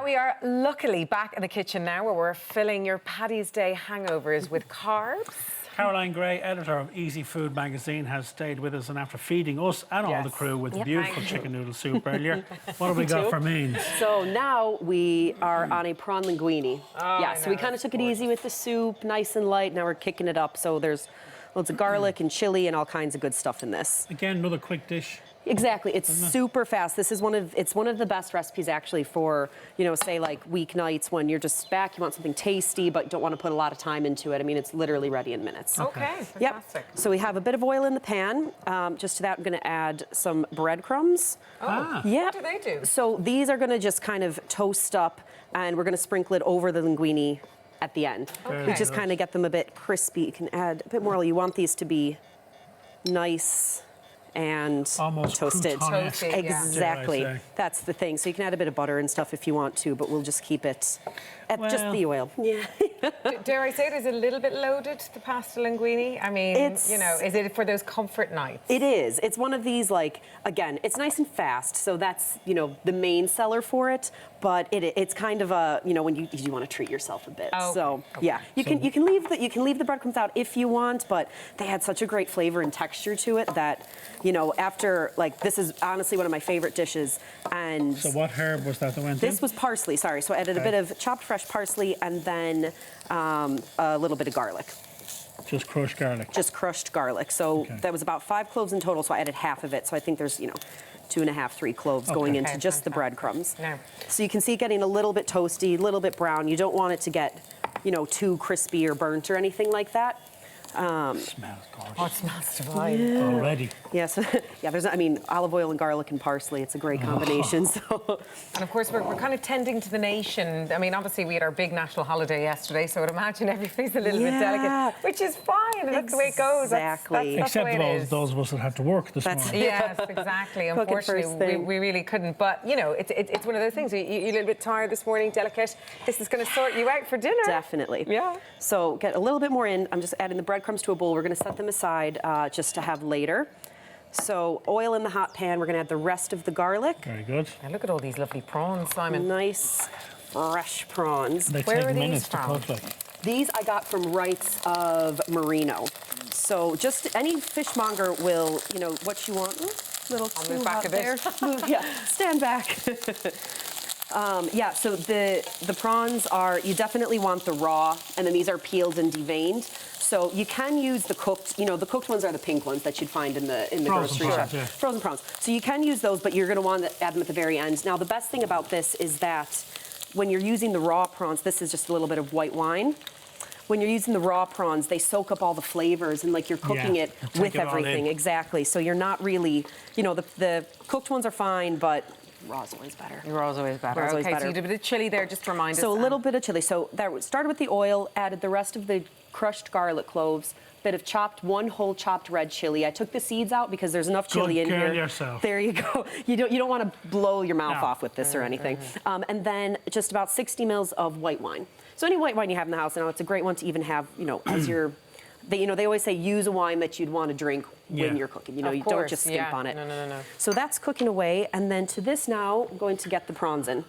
we are luckily back in the kitchen now where we're filling your Paddy's Day hangovers with carbs. Caroline Gray, editor of Easy Food magazine, has stayed with us, and after feeding us and all the crew with beautiful chicken noodle soup earlier, what have we got for means? So now we are on a prawn linguine. Oh, So we kind of took it easy with the soup, nice and light. Now we're kicking it up. So there's loads of garlic and chili and all kinds of good stuff in this. Again, another quick dish. Exactly, it's super fast. This is one of the best recipes actually for, say like weeknights when you're just back, you want something tasty but don't want to put a lot of time into it. I mean, it's literally ready in minutes. Okay, fantastic. Yep. So we have a bit of oil in the pan. Just to that, I'm going to add some breadcrumbs. Oh, yeah. What do they do? So these are going to just kind of toast up, and we're going to sprinkle it over the linguine at the end. Okay. We just kind of get them a bit crispy. You can add a bit more oil. You want these to be nice and almost toasted. Toasted, exactly. Yeah. That's the thing. So you can add a bit of butter and stuff if you want to, but we'll just keep it at just the oil. Yeah. Dare I say it is a little bit loaded, the pasta linguine? I mean, is it for those comfort nights? It is. It's one of these, like, again, it's nice and fast, so that's, the main seller for it, but it's kind of a, when you want to treat yourself a bit. Oh, so, okay. yeah, you can leave the breadcrumbs out if you want, but they had such a great flavor and texture to it that, after, like, this is honestly one of my favorite dishes. And so what herb was that went in? This was parsley, sorry. So I added a bit of chopped fresh parsley and then a little bit of garlic. Just crushed garlic? Just crushed garlic. So that was about 5 cloves in total, so I added half of it. So I think there's, 2.5, 3 cloves going into just the breadcrumbs. No. So you can see it getting a little bit toasty, a little bit brown. You don't want it to get, too crispy or burnt or anything like that. Smells gorgeous. Oh, it smells divine. Yeah. Already. Yes. There's, olive oil and garlic and parsley. It's a great combination. So. And of course, we're kind of tending to the nation. I mean, obviously, we had our big national holiday yesterday, so I'd imagine everybody's a little bit delicate, which is fine. That's the way it goes. Exactly. That's the way it is. Except those of us that had to work this morning. Yes, exactly. Unfortunately, we really couldn't. But, it's one of those things. You're a little bit tired this morning, delicate. This is going to sort you out for dinner. Definitely. Yeah. So get a little bit more in. I'm just adding the breadcrumbs to a bowl. We're going to set them aside just to have later. So oil in the hot pan. We're going to add the rest of the garlic. Very good. Now look at all these lovely prawns, Simon. Nice, fresh prawns. They Where take are these minutes from? to cook. Like. These I got from Wrights of Merino. So just any fishmonger will, what you want. Little I'll move back a bit. There. Stand back. So the prawns are, you definitely want the raw, and then these are peeled and deveined. So you can use the cooked, the cooked ones are the pink ones that you'd find in the grocery shop. Yeah. Frozen prawns. So you can use those, but you're going to want to add them at the very end. Now the best thing about this is that when you're using the raw prawns, this is just a little bit of white wine. When you're using the raw prawns, they soak up all the flavors and like you're cooking it with everything. Exactly. So you're not really, the cooked ones are fine, but raw's always better. Raw's always better. Raw's always okay, better. so you did a bit of chili there, just to remind us. So a little bit of chili. So that started with the oil, added the rest of the crushed garlic cloves, bit of one whole chopped red chili. I took the seeds out because there's enough chili in here. Yourself. There you go. You don't want to blow your mouth off with this or anything. And then just about 60 mils of white wine. So any white wine you have in the house, it's a great one to even have, as you're. They always say use a wine that you'd want to drink when you're cooking. You don't just skimp on it. No. So that's cooking away, and then to this now, I'm going to get the prawns in.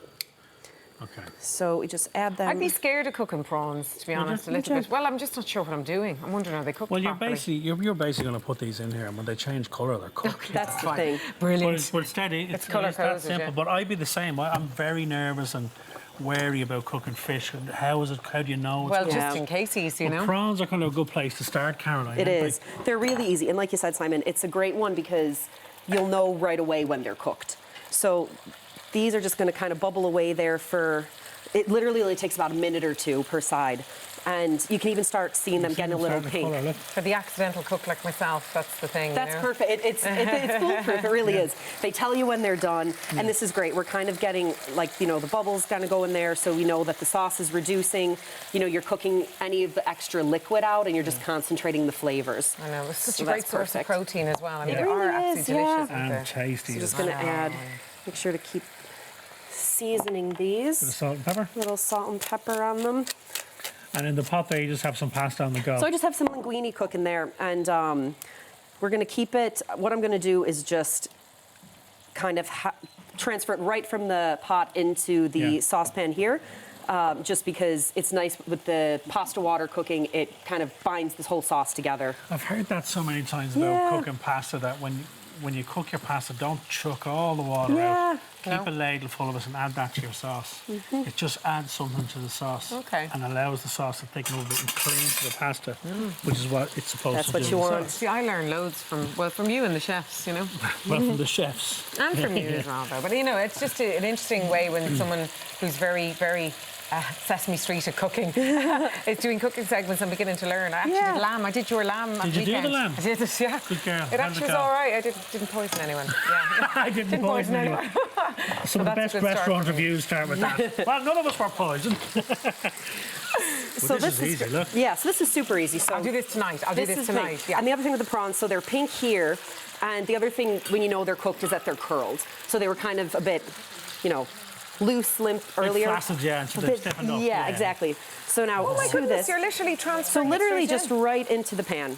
Okay. So we just add them. I'd be scared of cooking prawns, to be honest, a little bit. Well, I'm just not sure what I'm doing. I'm wondering how they cook properly. You're basically going to put these in here, and when they change colour, they're cooked. That's the thing. Brilliant. But steady. It's colour that coded, simple. But I'd be the same. I'm very nervous and wary about cooking fish. And how do you know? Well, just in case, Prawns are kind of a good place to start, Caroline. It is. They're really easy. And like you said, Simon, it's a great one because you'll know right away when they're cooked. So these are just going to kind of bubble away there for... It literally only takes about a minute or two per side. And you can even start seeing them getting a little pink. For the accidental cook like myself, that's the thing. That's perfect. It's foolproof. It really is. They tell you when they're done, and this is great. We're kind of getting, the bubbles kind of go in there, so we know that the sauce is reducing. You're cooking any of the extra liquid out, and you're just concentrating the flavors. I know. It's such a great source of protein as well. I mean, they are absolutely delicious. And tasty. So just going to add, make sure to keep seasoning these. Bit of salt and pepper. A little salt and pepper on them. And in the pot there, you just have some pasta on the go. So I just have some linguine cooking there, and we're going to keep it. What I'm going to do is just kind of transfer it right from the pot into the saucepan here. Just because it's nice with the pasta water cooking, it kind of binds this whole sauce together. I've heard that so many times about cooking pasta, that when you cook your pasta, don't chuck all the water out. Keep a ladle full of it and add that to your sauce. It just adds something to the sauce and allows the sauce to thicken a little bit and cling to the pasta, which is what it's supposed to do. That's what you want. See, I learned loads from you and the chefs, you know. Well, from the chefs. And from you as well, though. But, you know, it's just an interesting way when someone who's very, very Sesame Street at cooking is doing cooking segments. I'm beginning to learn. I actually did lamb. I did your lamb at the Did you do the lamb? I did it, yeah. Good girl. It actually was all right. I didn't poison anyone. Yeah. I didn't poison anyone. Some of the best restaurant reviews start with that. Well, none of us were poisoned. So this is easy, look. Yeah, so this is super easy. So I'll do this tonight. I'll do this tonight. Yeah. And the other thing with the prawns, so they're pink here, and the other thing when you know they're cooked is that they're curled. So they were kind of a bit, you know, loose, limp earlier. Flaccid, yeah, so they've stiffened up. Yeah, exactly. So now Oh my to goodness, this. you're literally transferring. So literally it straight just in. right into the pan.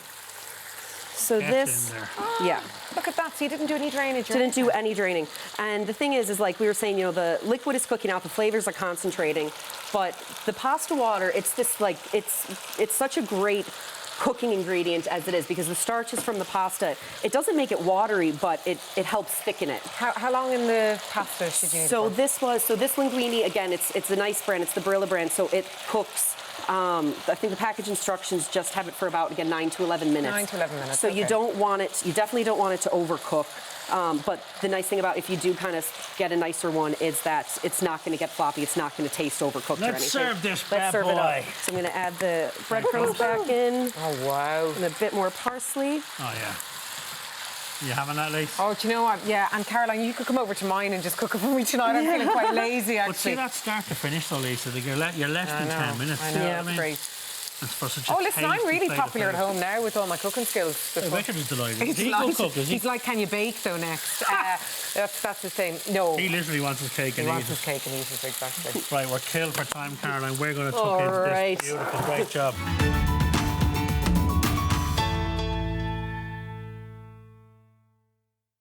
So Get this, in there. yeah. Look at that. So you didn't do any drainage. or Didn't do anything. any draining. And the thing is like we were saying, you know, the liquid is cooking out, the flavors are concentrating, but the pasta water, it's this like, it's such a great cooking ingredient as it is, because the starch is from the pasta. It doesn't make it watery, but it helps thicken it. How long in the pasta should you need? So it for? this linguine, again, it's a nice brand, it's the Barilla brand, so it cooks, I think the package instructions just have it for about, again, 9 to 11 minutes. 9 to 11 minutes, So you okay. don't want it, you definitely don't want it to overcook. But the nice thing about if you do kind of get a nicer one is that it's not going to get floppy, it's not going to taste overcooked or anything. Let's serve this Let's bad serve it boy. up. So I'm going to add the breadcrumbs back in Oh wow. and a bit more parsley. Oh, yeah. You having that, Lise? Oh, do you know what? Yeah, and Caroline, you could come over to mine and just cook it for me tonight. I'm feeling quite lazy, But see actually. that start to finish, though, Lisa. You're less than 10 minutes. I know. Yeah, I mean, Great. it's for such a Oh, listen, I'm tasty really plate of popular at food. home now with all my cooking skills. Hey, Richard is delighted. He's He's a good cook, is he? He's like, can you bake though next? That's his thing. No. He literally wants his cake He and wants eat his cake and eat it, exactly. it. Right, we're killed for time, Caroline. We're going to tuck All into right. this beautiful, great job.